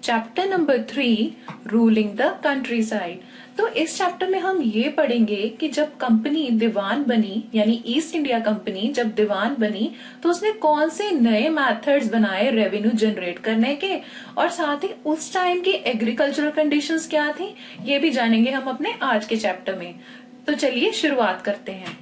Chapter number 3 ruling the country side. तो इस chapter में हम ये पढ़ेंगे कि जब कंपनी दीवान बनी, यानी ईस्ट इंडिया कंपनी जब दीवान बनी तो उसने कौन से नए मेथड्स बनाए रेवेन्यू जनरेट करने के, और साथ ही उस टाइम की एग्रीकल्चरल कंडीशंस क्या थी, ये भी जानेंगे हम अपने आज के चैप्टर में। तो चलिए शुरुआत करते हैं।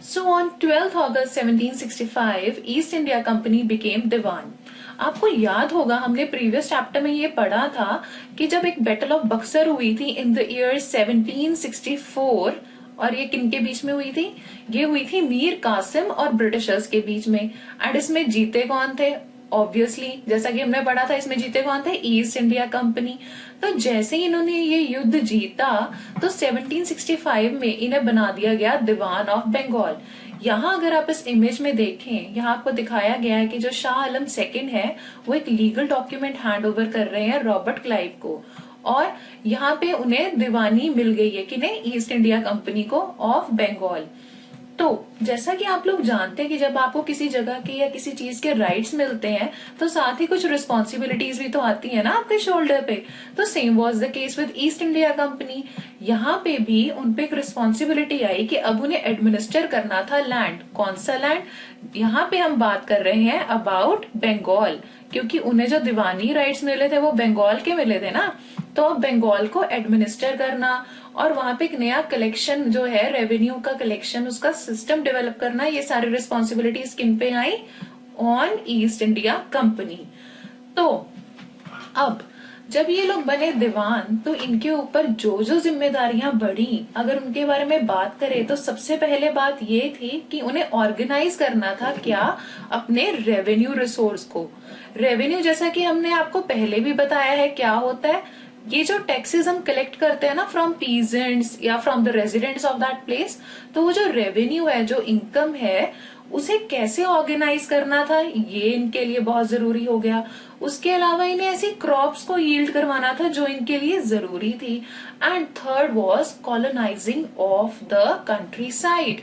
So on 12th August 1765, east India company became दीवान। आपको याद होगा हमने प्रीवियस चैप्टर में ये पढ़ा था कि जब एक बैटल ऑफ बक्सर हुई थी इन द ईयर 1764, और ये किनके बीच में हुई थी? ये हुई थी मीर कासिम और ब्रिटिशर्स के बीच में। एंड इसमें जीते कौन थे? ऑब्वियसली जैसा कि हमने पढ़ा था, इसमें जीते कौन थे? East India Company. तो जैसे ही इन्होंने ये युद्ध जीता तो 1765 में इन्हें बना दिया गया दीवान ऑफ बंगाल। यहाँ अगर आप इस इमेज में देखें, यहाँ आपको दिखाया गया है कि जो शाह आलम सेकंड है वो एक लीगल डॉक्यूमेंट हैंड ओवर कर रहे हैं रॉबर्ट क्लाइव को, और यहाँ पे उन्हें दीवानी मिल गई है कि नहीं, ईस्ट इंडिया कंपनी को ऑफ बंगाल। तो जैसा कि आप लोग जानते हैं कि जब आपको किसी जगह के या किसी चीज के राइट्स मिलते हैं तो साथ ही कुछ रिस्पॉन्सिबिलिटीज भी तो आती है ना आपके शोल्डर पे। तो same was the case with east India company. यहाँ पे भी उनपे एक रिस्पॉन्सिबिलिटी आई कि अब उन्हें एडमिनिस्टर करना था लैंड। कौन सा लैंड? यहाँ पे हम बात कर रहे हैं अबाउट बंगाल, क्योंकि उन्हें जो दीवानी राइट्स मिले थे वो बंगाल के मिले थे ना। तो अब बंगाल को एडमिनिस्टर करना और वहां पे एक नया कलेक्शन जो है रेवेन्यू का कलेक्शन, उसका सिस्टम डेवलप करना, ये सारी रिस्पॉन्सिबिलिटीज किन पे आई? On East India Company. तो अब जब ये लोग बने दीवान तो इनके ऊपर जो जो जिम्मेदारियां बढ़ी, अगर उनके बारे में बात करें तो सबसे पहले बात ये थी कि उन्हें ऑर्गेनाइज करना था क्या? अपने रेवेन्यू रिसोर्स को। रेवेन्यू जैसा कि हमने आपको पहले भी बताया है क्या होता है, ये जो टैक्सेस हम कलेक्ट करते हैं ना फ्रॉम पीजेंट्स या from the residents of that place, तो वो जो रेवेन्यू है, जो इनकम है, उसे कैसे ऑर्गेनाइज करना था, ये इनके लिए बहुत जरूरी हो गया। उसके अलावा इन्हें ऐसी क्रॉप्स को यील्ड करवाना था जो इनके लिए जरूरी थी। And third was colonising of the country side.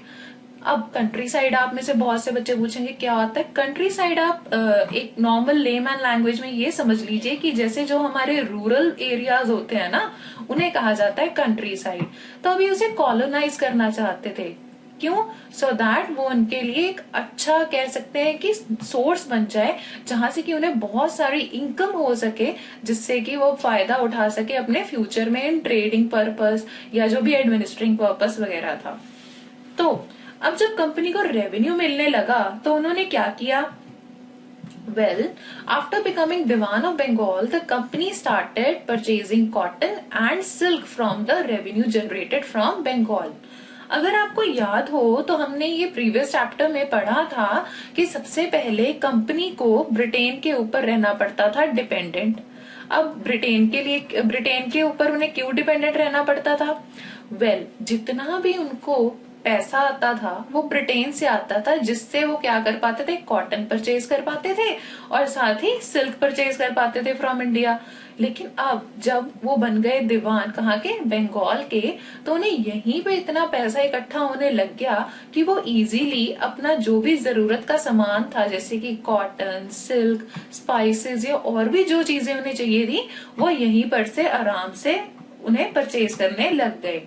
अब कंट्री साइड आप में से बहुत से बच्चे पूछेंगे क्या होता है कंट्री साइड। आप एक नॉर्मल लेमैन लैंग्वेज में ये समझ लीजिए कि जैसे जो हमारे रूरल एरियाज होते हैं ना, उन्हें कहा जाता है कंट्री साइड। तो अभी उसे कॉलोनाइज करना चाहते थे। क्यों? सो दैट वो उनके लिए एक अच्छा कह सकते हैं कि सोर्स बन जाए जहां से कि उन्हें बहुत सारी इनकम हो सके, जिससे कि वो फायदा उठा सके अपने फ्यूचर में इन ट्रेडिंग पर्पस या जो भी एडमिनिस्ट्रिंग पर्पस वगैरह था। तो अब जब कंपनी को रेवेन्यू मिलने लगा तो उन्होंने क्या किया? Well, after becoming Diwan of Bengal, the company started purchasing cotton and silk from the revenue generated from Bengal. अगर आपको याद हो तो हमने ये प्रीवियस चैप्टर में पढ़ा था कि सबसे पहले कंपनी को ब्रिटेन के ऊपर रहना पड़ता था डिपेंडेंट। अब ब्रिटेन के ऊपर उन्हें क्यों डिपेंडेंट रहना पड़ता था? वेल, जितना भी उनको पैसा आता था वो ब्रिटेन से आता था, जिससे वो क्या कर पाते थे? कॉटन परचेज कर पाते थे और साथ ही सिल्क परचेज कर पाते थे फ्रॉम इंडिया। लेकिन अब जब वो बन गए दीवान, कहाँ के? बंगाल के, तो उन्हें यहीं पे इतना पैसा इकट्ठा होने लग गया कि वो इजीली अपना जो भी जरूरत का सामान था, जैसे कि कॉटन, सिल्क, स्पाइसेस या और भी जो चीजें उन्हें चाहिए थी, वो यहीं पर से आराम से उन्हें परचेज करने लग गए।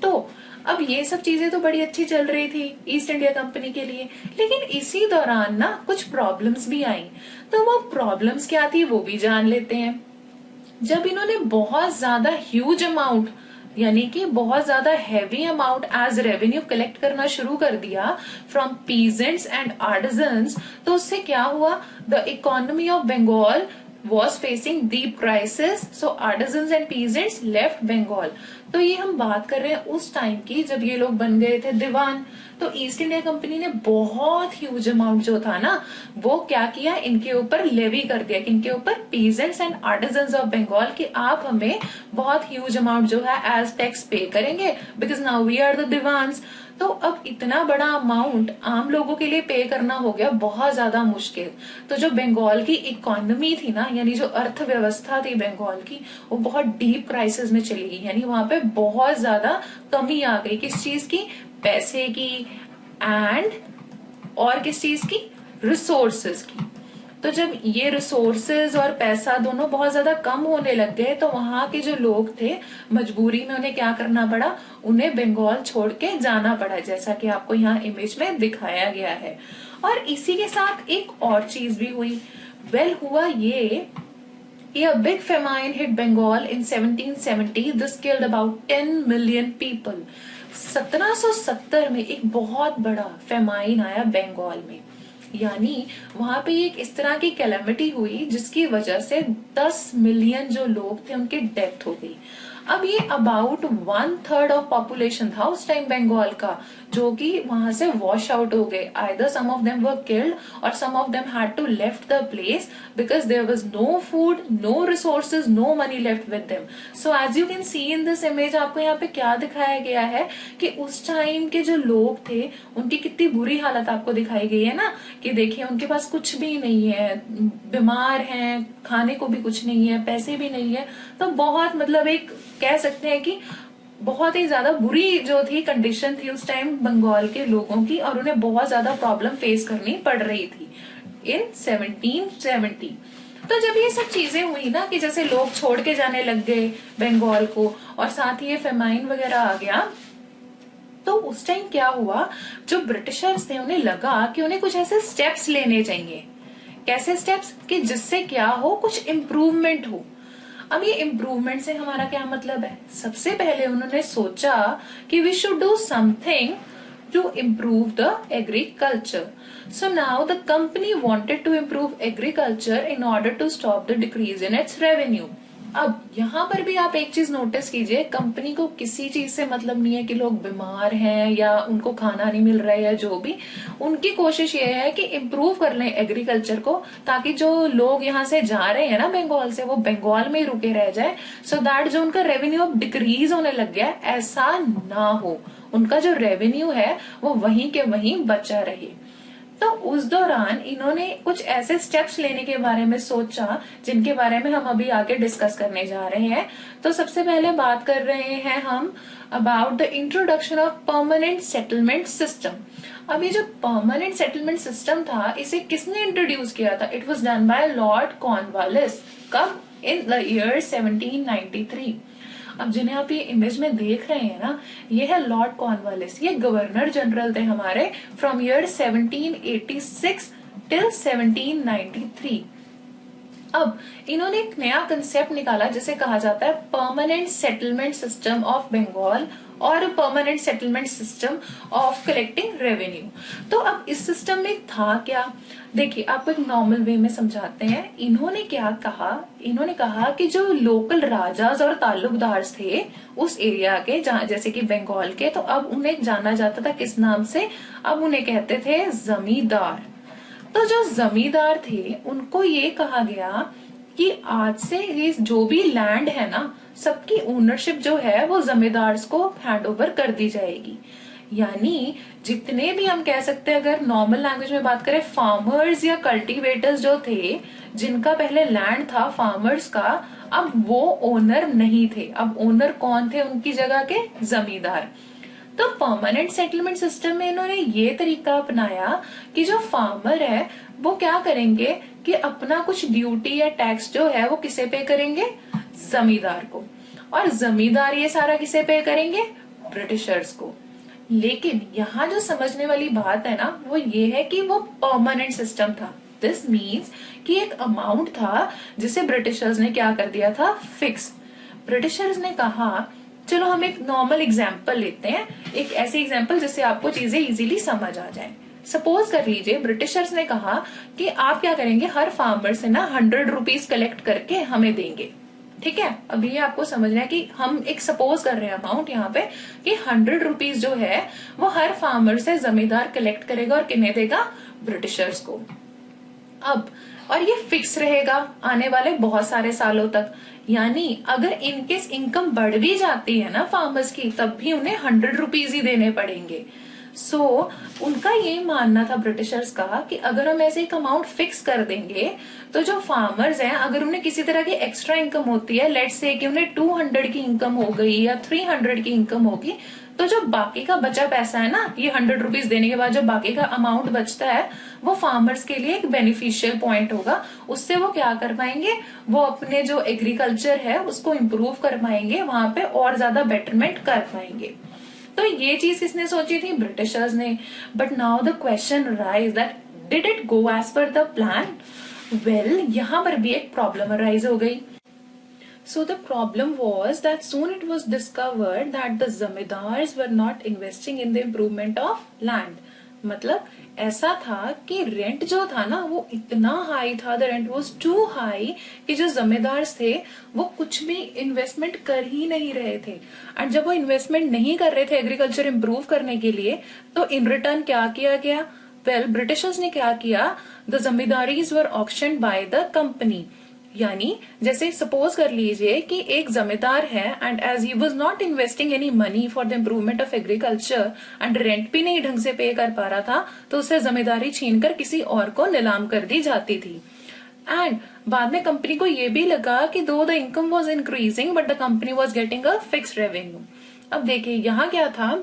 तो अब ये सब चीजें तो बड़ी अच्छी चल रही थी ईस्ट इंडिया कंपनी के लिए, लेकिन इसी दौरान ना कुछ प्रॉब्लम्स भी आई। तो वो प्रॉब्लम्स क्या थी वो भी जान लेते हैं। जब इन्होंने बहुत ज्यादा ह्यूज अमाउंट, यानी कि बहुत ज्यादा heavy amount as revenue collect करना शुरू कर दिया फ्रॉम पीजेंट्स एंड आर्टिजन्स, तो उससे क्या हुआ? The economy of Bengal was facing deep crisis, so artisans and peasants left Bengal। तो ये हम बात कर रहे हैं उस टाइम की जब ये लोग बन गए थे दीवान। तो ईस्ट इंडिया कंपनी ने बहुत ह्यूज अमाउंट जो था ना, वो क्या किया? इनके ऊपर लेवी कर दिया। इनके ऊपर? Peasants and artisans of Bengal, कि आप हमें बहुत ह्यूज अमाउंट जो है एज टैक्स पे करेंगे because now we are the diwans. तो अब इतना बड़ा अमाउंट आम लोगों के लिए पे करना हो गया बहुत ज्यादा मुश्किल। तो जो बंगाल की इकोनॉमी थी ना, यानी जो अर्थव्यवस्था थी बंगाल की, वो बहुत डीप क्राइसिस में चली गई। यानी वहां पे बहुत ज्यादा कमी आ गई। किस चीज की? पैसे की, एंड और किस चीज की? रिसोर्सेज की। तो जब ये रिसोर्सेज और पैसा दोनों बहुत ज्यादा कम होने लग गए, तो वहां के जो लोग थे मजबूरी में उन्हें क्या करना पड़ा? उन्हें बंगाल छोड़ के जाना पड़ा, जैसा कि आपको यहाँ इमेज में दिखाया गया है। और इसी के साथ एक और चीज भी हुई। हुआ ये A big famine hit Bengal in 1770. This killed about 10 million people. 1770 में एक बहुत बड़ा फेमाइन आया बंगाल में। यानी वहां पे एक इस तरह की कैलेमिटी हुई जिसकी वजह से 10 मिलियन जो लोग थे उनकी डेथ हो गई। अब ये अबाउट 1/3 ऑफ पॉपुलेशन था उस टाइम बंगाल का, जो कि वहां से वॉश आउट हो गए। Either some of them were killed और some of them had to left the place because there was no food, no resources, no money left with them. So as you can see in this image, आपको यहाँ पे क्या दिखाया गया है कि उस टाइम के जो लोग थे उनकी कितनी बुरी हालत आपको दिखाई गई है ना। कि देखिए उनके पास कुछ भी नहीं है, बीमार हैं, खाने को भी कुछ नहीं है, पैसे भी नहीं है। तो बहुत मतलब एक कह सकते हैं कि बहुत ही ज्यादा बुरी जो थी कंडीशन थी उस टाइम बंगाल के लोगों की, और उन्हें बहुत ज्यादा प्रॉब्लम फेस करनी पड़ रही थी इन 1770। तो जब ये सब चीजें हुई ना कि जैसे लोग छोड़ के जाने लग गए बंगाल को, और साथ ही ये फेमाइन वगैरह आ गया, तो उस टाइम क्या हुआ? जो ब्रिटिशर्स थे उन्हें लगा कि उन्हें कुछ ऐसे स्टेप्स लेने चाहिए। कैसे स्टेप्स? कि जिससे क्या हो, कुछ इम्प्रूवमेंट हो। अब ये इम्प्रूवमेंट से हमारा क्या मतलब है? सबसे पहले उन्होंने सोचा कि we should do something to improve the agriculture. So now the company wanted to improve agriculture in order to stop the decrease in its revenue. अब यहाँ पर भी आप एक चीज नोटिस कीजिए, कंपनी को किसी चीज से मतलब नहीं है कि लोग बीमार हैं या उनको खाना नहीं मिल रहा है या जो भी। उनकी कोशिश ये है कि इम्प्रूव कर लें एग्रीकल्चर को, ताकि जो लोग यहाँ से जा रहे हैं ना बंगाल से, वो बंगाल में ही रुके रह जाए, सो दैट जो उनका रेवेन्यू अब डिक्रीज होने लग गया ऐसा ना हो, उनका जो रेवेन्यू है वो वहीं के वहीं बचा रहे। तो उस दौरान इन्होंने कुछ ऐसे स्टेप्स लेने के बारे में सोचा जिनके बारे में हम अभी आगे डिस्कस करने जा रहे हैं। तो सबसे पहले बात कर रहे हैं हम about the introduction of permanent settlement system. अब ये जो परमानेंट सेटलमेंट सिस्टम था, इसे किसने इंट्रोड्यूस किया था? It was done by lord Cornwallis. कब? In the year 1793। अब जिन्हें आप ये इमेज में देख रहे हैं ना, ये है लॉर्ड कॉर्नवालिस। ये गवर्नर जनरल थे हमारे फ्रॉम ईयर 1786 टिल 1793। अब इन्होंने एक नया कंसेप्ट निकाला जिसे कहा जाता है permanent settlement system of Bengal और permanent settlement system of collecting revenue. तो अब इस सिस्टम में था क्या? देखिए आपको एक नॉर्मल वे में समझाते हैं। इन्होंने क्या कहा? इन्होंने कहा कि जो लोकल राजाज और ताल्लुकदार थे उस एरिया के, जहां जैसे कि बंगाल के, तो अब उन्हें जाना जाता था किस नाम से? अब उन्हें कहते थे जमींदार। तो जो जमींदार थे उनको ये कहा गया कि आज से ये जो भी लैंड है ना, सबकी ओनरशिप जो है वो जमींदार को हैंड ओवर कर दी जाएगी। यानी जितने भी हम कह सकते हैं, अगर नॉर्मल लैंग्वेज में बात करें, फार्मर्स या कल्टीवेटर्स जो थे, जिनका पहले लैंड था फार्मर्स का, अब वो ओनर नहीं थे। अब ओनर कौन थे उनकी जगह के? जमींदार। तो परमानेंट सेटलमेंट सिस्टम में इन्होंने ये तरीका अपनाया कि जो फार्मर है वो क्या करेंगे कि अपना कुछ ड्यूटी या टैक्स जो है वो किसे पे करेंगे? जमींदार को। और जमींदार ये सारा किसे पे करेंगे? ब्रिटिशर्स को। लेकिन यहाँ जो समझने वाली बात है ना, वो ये है कि वो परमानेंट सिस्टम था। दिस मीन्स कि एक अमाउंट था जिसे ब्रिटिशर्स ने क्या कर दिया था? फिक्स। ब्रिटिशर्स ने कहा चलो हम एक नॉर्मल एग्जाम्पल लेते हैं, एक ऐसे एग्जाम्पल जिससे आपको चीजें इजीली समझ आ जाए। सपोज कर लीजिए ब्रिटिशर्स ने कहा कि आप क्या करेंगे, हर फार्मर से ना 100 रुपीज कलेक्ट करके हमें देंगे। ठीक है, अभी ये आपको समझना है कि हम एक सपोज कर रहे हैं अमाउंट यहाँ पे कि 100 रुपीज जो है वो हर फार्मर से जमींदार कलेक्ट करेगा और किन्हें देगा? ब्रिटिशर्स को। अब और ये फिक्स रहेगा आने वाले बहुत सारे सालों तक। यानी अगर इनकेस इनकम बढ़ भी जाती है ना फार्मर्स की, तब भी उन्हें 100 रुपीज ही देने पड़ेंगे। सो उनका ये मानना था ब्रिटिशर्स का कि अगर हम ऐसे एक अमाउंट फिक्स कर देंगे तो जो फार्मर्स हैं अगर उन्हें किसी तरह की एक्स्ट्रा इनकम होती है, लेट्स से कि उन्हें 200 की इनकम हो गई या 300 की इनकम होगी, तो जो बाकी का बचा पैसा है ना, ये 100 रुपीज देने के बाद जो बाकी का अमाउंट बचता है वो फार्मर्स के लिए एक बेनिफिशियल पॉइंट होगा। उससे वो क्या कर पाएंगे, वो अपने जो एग्रीकल्चर है उसको इम्प्रूव कर पाएंगे, वहां पे और ज्यादा बेटरमेंट कर पाएंगे। तो ये चीज किसने सोची थी, ब्रिटिशर्स ने। But now the question rise that did it go as per the plan. Well, यहाँ पर भी एक प्रॉब्लम अराइज हो गई। So the problem was that soon it was discovered that the zamindars were not investing in the improvement of land. मतलब ऐसा था कि रेंट जो था ना वो इतना हाई था, the rent was too high, कि जो जमींदार थे वो कुछ भी इन्वेस्टमेंट कर ही नहीं रहे थे। एंड जब वो इन्वेस्टमेंट नहीं कर रहे थे एग्रीकल्चर इम्प्रूव करने के लिए, तो इन रिटर्न क्या किया गया, वेल ब्रिटिशर्स ने क्या किया, the zamindaris were auctioned by the company. यानी जैसे सपोज कर लीजिए कि एक जमींदार है and as he was not investing any money for the improvement of agriculture and rent भी नहीं ढंग से पे कर पा रहा था, तो उसे जमींदारी छीनकर किसी और को नीलाम कर दी जाती थी। एंड बाद में कंपनी को ये भी लगा कि दो the income was increasing but the company was getting a fixed revenue. अब देखिए यहाँ क्या था,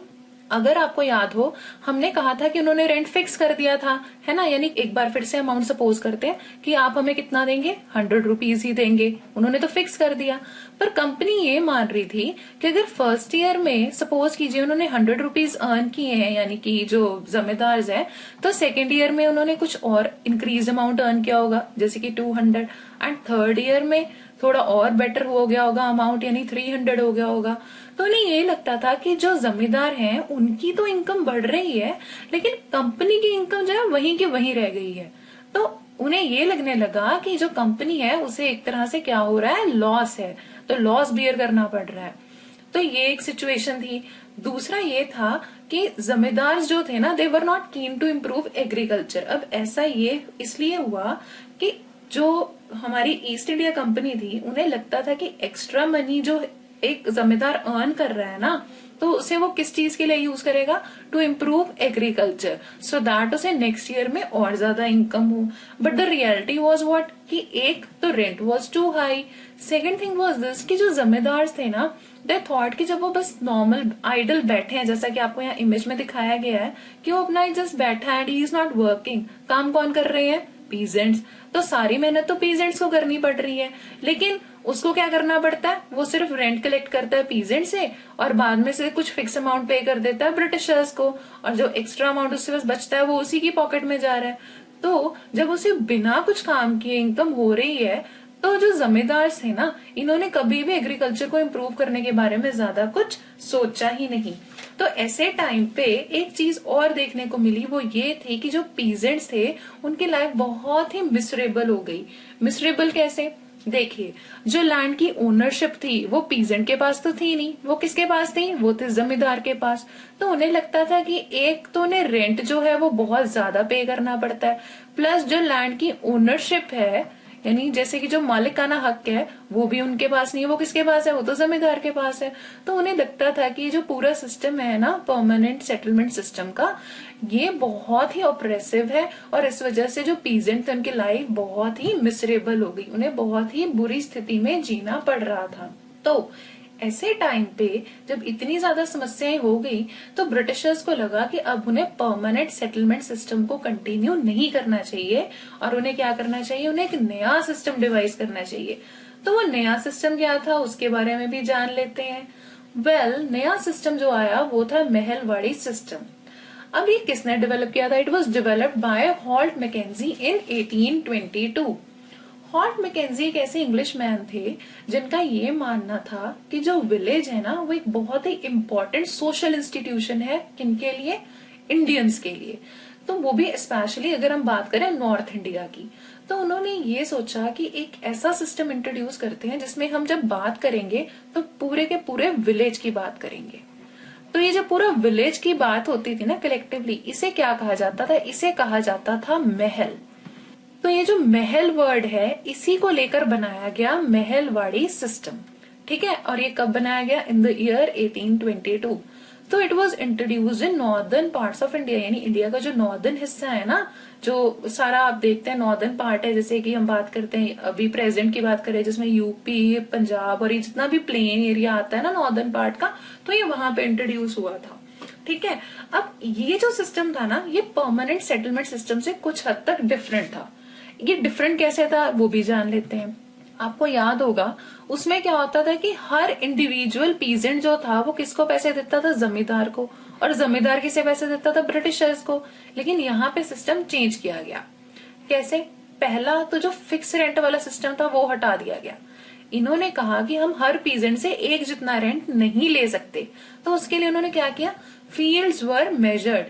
अगर आपको याद हो हमने कहा था कि उन्होंने रेंट फिक्स कर दिया था, है ना, यानी एक बार फिर से अमाउंट सपोज करते हैं कि आप हमें कितना देंगे, 100 रुपीज ही देंगे, उन्होंने तो फिक्स कर दिया। पर कंपनी ये मान रही थी कि अगर फर्स्ट ईयर में सपोज कीजिए उन्होंने 100 रुपीज अर्न किए हैं, यानी कि जो जमींदार है, तो सेकेंड ईयर में उन्होंने कुछ और इंक्रीज अमाउंट अर्न किया होगा जैसे कि 200, एंड थर्ड ईयर में थोड़ा और बेटर हो गया होगा अमाउंट, यानी 300 हो गया होगा। तो उन्हें ये लगता था कि जो जमींदार हैं उनकी तो इनकम बढ़ रही है लेकिन कंपनी की इनकम जो है वहीं की वहीं रह गई है। तो उन्हें ये लगने लगा कि जो कंपनी है उसे एक तरह से क्या हो रहा है, लॉस है, तो लॉस बियर करना पड़ रहा है। तो ये एक सिचुएशन थी। दूसरा ये था कि जमींदार जो थे ना, they were not keen to improve agriculture. अब ऐसा ये इसलिए हुआ कि जो हमारी ईस्ट इंडिया कंपनी थी उन्हें लगता था कि एक्स्ट्रा मनी जो एक जमींदार अर्न कर रहा है ना, तो उसे वो किस चीज के लिए यूज करेगा, to improve agriculture, so that उसे नेक्स्ट ईयर में और ज्यादा इनकम हो। But the reality was what, कि एक तो rent was too high, second thing was this कि जो जमींदार थे ना, दे थॉट कि जब वो बस नॉर्मल आइडल बैठे हैं, जैसा कि आपको यहाँ इमेज में दिखाया गया है कि वो अपना जस्ट बैठा है and he is not working, काम कौन कर रहे हैं, पीजेंट्स, तो सारी मेहनत तो पीजेंट्स को करनी पड़ रही है। लेकिन उसको क्या करना पड़ता है, वो सिर्फ रेंट कलेक्ट करता है पीजेंट से और बाद में से कुछ फिक्स अमाउंट पे कर देता है ब्रिटिशर्स को, और जो एक्स्ट्रा अमाउंट उससे बस बचता है वो उसी की पॉकेट में जा रहा है। तो जब उसे बिना कुछ काम किए इनकम हो रही है, तो जो जमींदार थे ना, इन्होंने कभी भी एग्रीकल्चर को इम्प्रूव करने के बारे में ज्यादा कुछ सोचा ही नहीं। तो ऐसे टाइम पे एक चीज और देखने को मिली, वो ये थी कि जो पीजेंट्स थे उनकी लाइफ बहुत ही मिसरेबल हो गई। मिसरेबल कैसे, देखिए जो लैंड की ओनरशिप थी वो पीजेंट के पास तो थी नहीं, वो किसके पास थी, वो थे जमींदार के पास। तो उन्हें लगता था कि एक तो उन्हें रेंट जो है वो बहुत ज्यादा पे करना पड़ता है, प्लस जो लैंड की ओनरशिप है, यानी जैसे कि जो मालिकाना हक है, वो भी उनके पास नहीं है, वो किसके पास है, वो तो जमींदार के पास है। तो उन्हें लगता था कि जो पूरा सिस्टम है ना, परमानेंट सेटलमेंट सिस्टम का, ये बहुत ही ऑप्रेसिव है और इस वजह से जो पीजेंट थे उनकी लाइफ बहुत ही मिसरेबल हो गई, उन्हें बहुत ही बुरी स्थिति में जीना पड़ रहा था। तो ऐसे टाइम पे जब इतनी ज्यादा समस्याएं हो गई, तो ब्रिटिशर्स को लगा कि अब उन्हें परमानेंट सेटलमेंट सिस्टम को कंटिन्यू नहीं करना चाहिए और उन्हें क्या करना चाहिए, उन्हें एक नया सिस्टम डिवाइस करना चाहिए। तो वो नया सिस्टम क्या था उसके बारे में भी जान लेते हैं। वेल, नया सिस्टम जो आया वो था महलवाड़ी सिस्टम। अब ये किसने डेवलप किया था, it was developed by Holt Mackenzie in 1822। Holt Mackenzie एक ऐसे इंग्लिश मैन थे जिनका ये मानना था कि जो विलेज है ना, वो एक बहुत ही इम्पोर्टेंट सोशल इंस्टीट्यूशन है, किनके लिए, इंडियंस के लिए। तो वो भी स्पेशली अगर हम बात करें नॉर्थ इंडिया की। तो उन्होंने ये सोचा कि एक ऐसा सिस्टम इंट्रोड्यूस करते हैं जिसमें हम जब बात करेंगे तो पूरे के पूरे विलेज की बात करेंगे। तो ये जो पूरा विलेज की बात होती थी ना कलेक्टिवली, इसे क्या कहा जाता था, इसे कहा जाता था महल। तो ये जो महल वर्ड है इसी को लेकर बनाया गया महलवाड़ी सिस्टम, ठीक है। और ये कब बनाया गया, इन द ईयर 1822। तो it was introduced in northern parts of India, यानी इंडिया का जो नॉर्दर्न हिस्सा है ना, जो सारा आप देखते हैं नॉर्दर्न पार्ट है, जैसे कि हम बात करते हैं अभी प्रेजेंट की बात करें जिसमें यूपी, पंजाब और ये जितना भी प्लेन एरिया आता है ना नॉर्दर्न पार्ट का, तो ये वहां पे इंट्रोड्यूस हुआ था। ठीक है, अब ये जो सिस्टम था ना, ये परमानेंट सेटलमेंट सिस्टम से कुछ हद तक डिफरेंट था। ये डिफरेंट कैसे था वो भी जान लेते हैं। आपको याद होगा उसमें क्या होता था कि हर इंडिविजुअल पीजेंट जो था वो किसको पैसे देता था, जमींदार को, और जमींदार किसे पैसे देता था, ब्रिटिशर्स को। लेकिन यहाँ पे सिस्टम चेंज किया गया। कैसे? पहला तो जो फिक्स रेंट वाला सिस्टम था वो हटा दिया गया। इन्होंने कहा कि हम हर पीजेंट से एक जितना रेंट नहीं ले सकते, तो उसके लिए उन्होंने क्या किया, फील्ड्स वर मेजर्ड।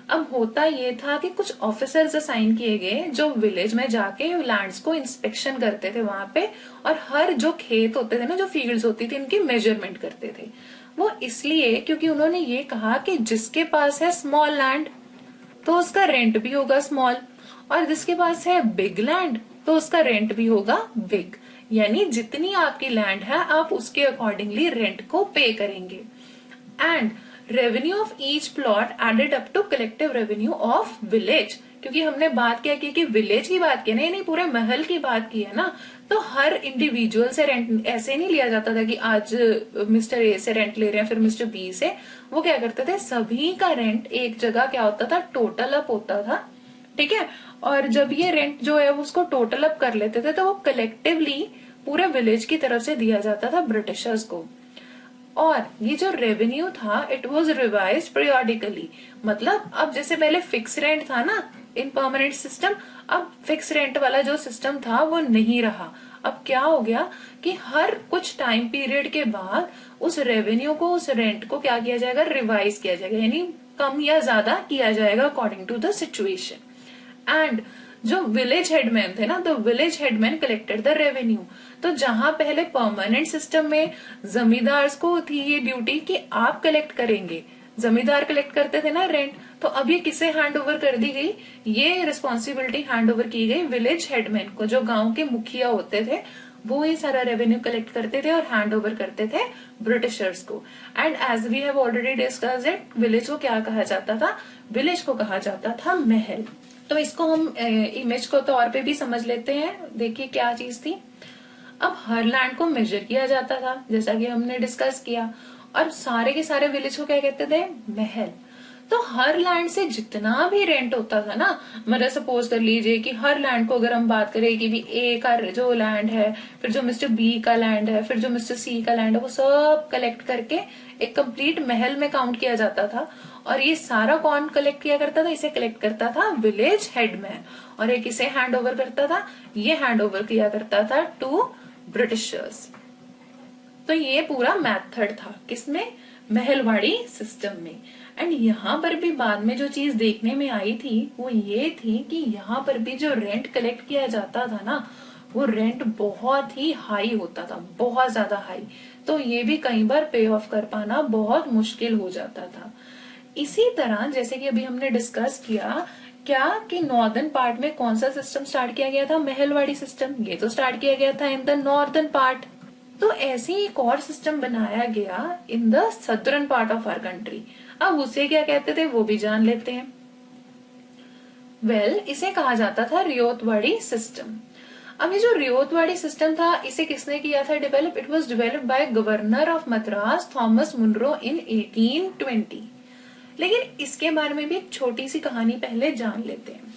अब होता ये था कि कुछ ऑफिसर्स असाइन किए गए जो विलेज में जाके लैंड्स को इंस्पेक्शन करते थे वहां पे, और हर जो खेत होते थे ना, जो फील्ड्स होती थी, इनकी मेजरमेंट करते थे। वो इसलिए क्योंकि उन्होंने ये कहा कि जिसके पास है स्मॉल लैंड तो उसका रेंट भी होगा स्मॉल, और जिसके पास है बिग लैंड तो उसका रेंट भी होगा बिग। यानी जितनी आपकी लैंड है आप उसके अकॉर्डिंगली रेंट को पे करेंगे। And revenue of each plot added up to collective revenue of village, क्योंकि हमने बात क्या की कि विलेज की बात की नहीं, पूरे महल की बात की है ना, तो हर इंडिविजुअल से रेंट ऐसे नहीं लिया जाता था कि आज मिस्टर ए से रेंट ले रहे हैं फिर मिस्टर बी से। वो क्या करते थे, सभी का रेंट एक जगह क्या होता था, टोटल अप होता था। ठीक है, और जब ये रेंट जो है उसको टोटल अप कर लेते थे तो वो कलेक्टिवली पूरे विलेज की तरफ से दिया जाता था ब्रिटिशर्स को। और ये जो रेवेन्यू था इट वाज रिवाइज पीरियोडिकली, मतलब अब जैसे पहले फिक्स रेंट था ना इन परमानेंट सिस्टम, अब फिक्स रेंट वाला जो सिस्टम था वो नहीं रहा। अब क्या हो गया कि हर कुछ टाइम पीरियड के बाद उस रेवेन्यू को, उस रेंट को क्या किया जाएगा, रिवाइज किया जाएगा, यानी कम या ज्यादा किया जाएगा according to the situation. And जो विलेज हेडमैन थे ना, तो village headman collected the revenue. तो जहां पहले परमानेंट सिस्टम में जमींदार को थी ये ड्यूटी कि आप कलेक्ट करेंगे, जमींदार कलेक्ट करते थे ना रेंट, तो अब ये किसे हैंड ओवर कर दी गई, ये रिस्पॉन्सिबिलिटी हैंड ओवर की गई विलेज हेडमैन को, जो गांव के मुखिया होते थे, वो ये सारा रेवेन्यू कलेक्ट करते थे और हैंड ओवर करते थे ब्रिटिशर्स को। And as we have already discussed it, village को क्या कहा जाता था, विलेज को कहा जाता था महल। तो इसको हम इमेज को तौर पे भी समझ लेते हैं। देखिए क्या चीज थी, अब हर लैंड को मेजर किया जाता था जैसा कि हमने डिस्कस किया, और सारे के सारे विलेज को क्या कहते थे, महल। तो हर लैंड से जितना भी रेंट होता था ना, मतलब सपोज कर लीजिए कि हर लैंड को अगर हम बात करें कि भी ए का जो लैंड है, फिर जो मिस्टर बी का लैंड है, फिर जो मिस्टर सी का लैंड है, वो सब कलेक्ट करके एक कंप्लीट महल में काउंट किया जाता था। और ये सारा कौन कलेक्ट किया करता था, इसे कलेक्ट करता था विलेज हेडमैन। और एक इसे हैंड ओवर करता था, ये हैंड ओवर किया करता था टू ब्रिटिशर्स। तो ये पूरा मेथड था किसमें, महलवाड़ी सिस्टम में। एंड यहाँ पर भी बाद में जो चीज देखने में आई थी वो ये थी कि यहाँ पर भी जो रेंट कलेक्ट किया जाता था ना, वो रेंट बहुत ही हाई होता था, बहुत ज्यादा हाई। तो ये भी कई बार पे ऑफ कर पाना बहुत मुश्किल हो जाता था। इसी तरह जैसे कि अभी हमने डिस्कस किया क्या कि नॉर्दर्न पार्ट में कौन सा सिस्टम स्टार्ट किया गया था, महलवाड़ी सिस्टम। ये तो स्टार्ट किया गया था इन द नॉर्दर्न पार्ट। तो ऐसे ही एक और सिस्टम बनाया गया in the southern part of our country. अब उसे क्या कहते थे वो भी जान लेते हैं। इसे कहा जाता था रियोतवाड़ी सिस्टम। अब ये जो रियोतवाड़ी सिस्टम था इसे किसने किया था develop, it was developed by governor of Madras Thomas Munro in 1820। लेकिन इसके बारे में भी एक छोटी सी कहानी पहले जान लेते हैं।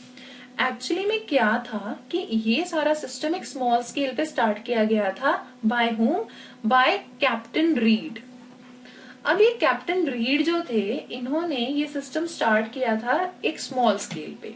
एक्चुअली में क्या था कि ये सारा सिस्टम एक स्मॉल स्केल पे स्टार्ट किया गया था। बाय होम, बाय कैप्टन रीड। अब ये कैप्टन रीड जो थे, इन्होंने ये सिस्टम स्टार्ट किया था एक स्मॉल स्केल पे।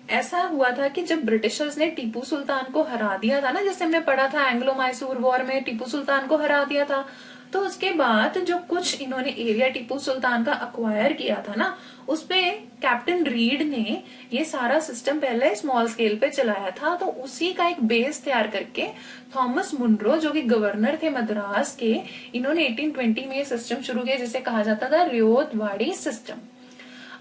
ऐसा हुआ था कि जब ब्रिटिशर्स ने टीपू सुल्तान को हरा दिया था ना, जैसे हमने पढ़ा था एंग्लो मैसूर वॉर में टीपू सुल्तान को हरा दिया था, तो उसके बाद जो कुछ इन्होंने एरिया टीपू सुल्तान का अक्वायर किया था ना, उसपे कैप्टन रीड ने ये सारा सिस्टम पहले स्मॉल स्केल पे चलाया था। तो उसी का एक बेस तैयार करके थॉमस मुनरो जो कि गवर्नर थे मद्रास के, इन्होंने 1820 में ये सिस्टम शुरू किया जिसे कहा जाता था रियोतवाड़ी सिस्टम।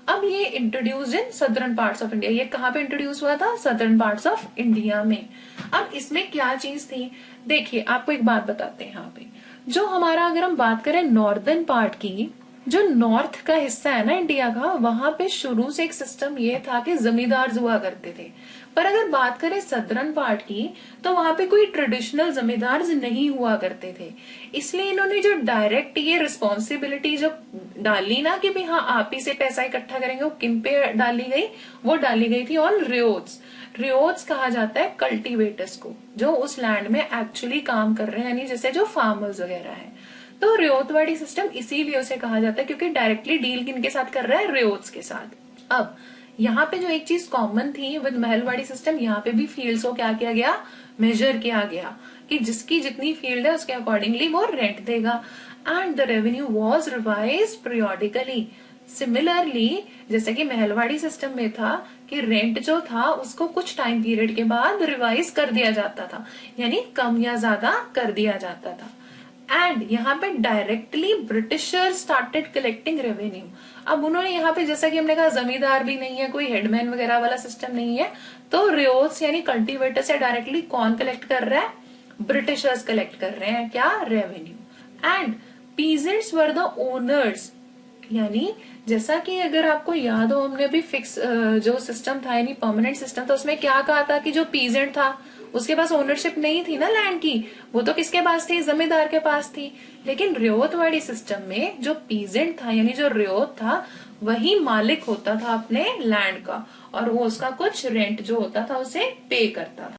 अब ये introduce in southern parts of India. ये कहाँ पे इंट्रोड्यूस हुआ था, सदर्न पार्ट्स ऑफ इंडिया में। अब इसमें क्या चीज थी, देखिए आपको एक बात बताते हैं यहाँ पे, जो हमारा अगर हम बात करें नॉर्दर्न पार्ट की, जो नॉर्थ का हिस्सा है ना इंडिया का, वहां पे शुरू से एक सिस्टम ये था कि जमींदार हुआ करते थे। पर अगर बात करें सदर्न पार्ट की, तो वहां पे कोई ट्रेडिशनल जमींदार नहीं हुआ करते थे। इसलिए इन्होंने जो डायरेक्ट ये रिस्पॉन्सिबिलिटी जो डाली ना कि भाई हाँ आप ही से पैसा इकट्ठा करेंगे, वो किन पे डाली गई? वो डाली गई थी ऑन रियोट्स। रियोट्स कहा जाता है कल्टीवेटर्स को, जो उस लैंड में एक्चुअली काम कर रहे हैं, यानी जैसे जो फार्मर्स वगैरह है। तो रियोतवाड़ी सिस्टम इसीलिए उसे कहा जाता है क्योंकि डायरेक्टली डील किनके साथ कर रहा है? रियोट्स के साथ। अब यहाँ पे जो एक चीज कॉमन थी विद महलवाड़ी सिस्टम, यहाँ पे भी फील्ड्स को क्या किया गया? मेजर किया गया कि जिसकी जितनी फील्ड है उसके अकॉर्डिंगली वो रेंट देगा। And the revenue was revise periodically. Similarly जैसे कि महलवाड़ी सिस्टम में था कि रेंट जो था उसको कुछ टाइम पीरियड के बाद रिवाइज कर दिया जाता था, यानी कम या ज्यादा कर दिया जाता था। एंड यहाँ पे directly britisher started collecting revenue. अब उन्होंने यहाँ पे, जैसा कि हमने कहा, जमींदार भी नहीं है, कोई हेडमैन वगैरह वाला सिस्टम नहीं है, तो रियोट्स यानी कल्टीवेटर से डायरेक्टली कौन कलेक्ट कर रहा है? ब्रिटिशर्स कलेक्ट कर रहे हैं क्या? Revenue. And peasants were the owners, यानी जैसा कि अगर आपको याद हो, हमने भी फिक्स जो सिस्टम था यानी परमानेंट सिस्टम था, उसमें क्या कहा था कि जो पीजेंट था उसके पास ओनरशिप नहीं थी ना लैंड की, वो तो किसके पास थी? जमींदार के पास थी। लेकिन रियोतवाड़ी सिस्टम में जो पीजेंट था यानी जो रियोत था, वही मालिक होता था अपने लैंड का, और वो उसका कुछ रेंट जो होता था उसे पे करता था।